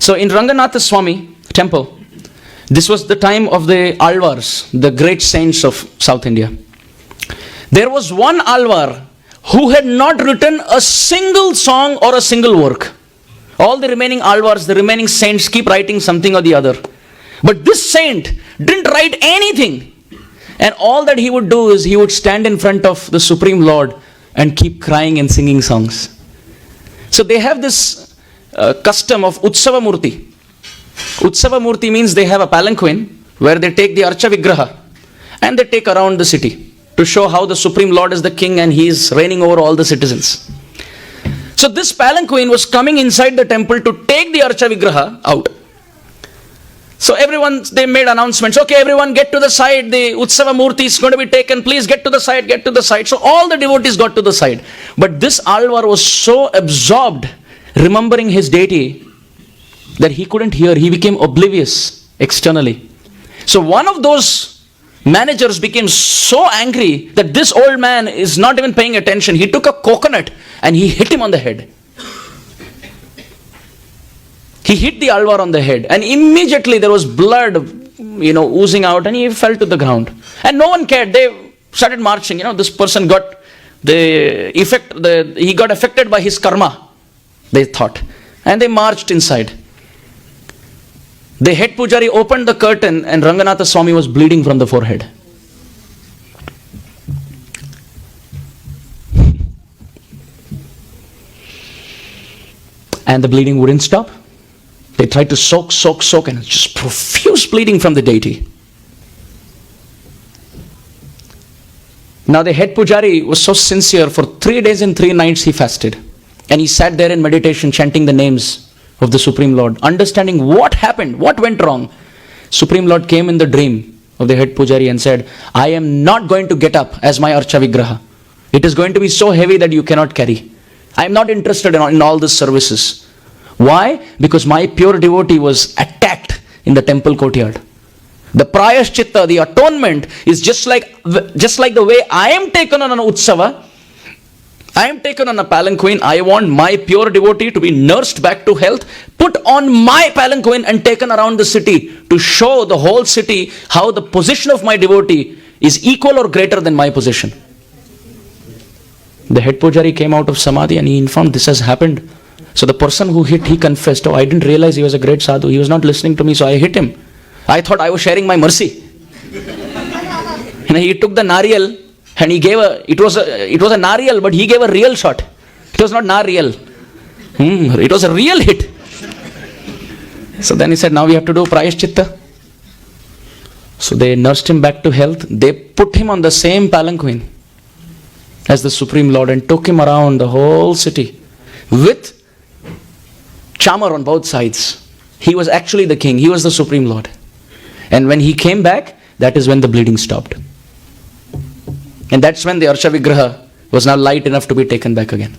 So in Ranganatha Swami temple, this was the time of the Alvars, the great saints of South India. There was one Alvar who had not written a single song or a single work. All the remaining Alvars, the remaining saints keep writing something or the other. But this saint didn't write anything. And all that he would do is he would stand in front of the Supreme Lord and keep crying and singing songs. So they have this custom of Utsava Murti. Utsava Murti means they have a palanquin where they take the Archa Vigraha and they take around the city to show how the Supreme Lord is the king and he is reigning over all the citizens. So this palanquin was coming inside the temple to take the Archa Vigraha out. So they made announcements, okay, everyone get to the side, the Utsava Murti is going to be taken, please get to the side, get to the side. So all the devotees got to the side. But this Alvar was so absorbed, remembering his deity, that he couldn't hear, he became oblivious externally. So one of those managers became so angry that this old man is not even paying attention. He took a coconut and he hit him on the head. He hit the Alvar on the head and immediately there was blood, oozing out and he fell to the ground. And no one cared. They started marching. This person got he got affected by his karma, they thought. And they marched inside. The head pujari opened the curtain and Ranganatha Swami was bleeding from the forehead. And the bleeding wouldn't stop. They tried to soak, and just profuse bleeding from the deity. Now the head pujari was so sincere, for 3 days and 3 nights he fasted. And he sat there in meditation chanting the names of the Supreme Lord, understanding what happened, what went wrong. Supreme Lord came in the dream of the head pujari and said, I am not going to get up as my Archa Vigraha. It is going to be so heavy that you cannot carry. I am not interested in all these services. Why? Because my pure devotee was attacked in the temple courtyard. The prayashchitta, the atonement, is just like the way I am taken on an utsava, I am taken on a palanquin. I want my pure devotee to be nursed back to health, put on my palanquin and taken around the city to show the whole city how the position of my devotee is equal or greater than my position. The head pujari came out of samadhi and he informed this has happened. So the person who hit, he confessed, I didn't realize he was a great sadhu. He was not listening to me, so I hit him. I thought I was sharing my mercy. And he took the nariyal and he gave it was a nariyal, but he gave a real shot. It was not nariyal. It was a real hit. So then he said, now we have to do prayashchitta. So they nursed him back to health. They put him on the same palanquin as the Supreme Lord and took him around the whole city with chamar on both sides. He was actually the king. He was the Supreme Lord. And when he came back, that is when the bleeding stopped. And that's when the Archa Vigraha was now light enough to be taken back again.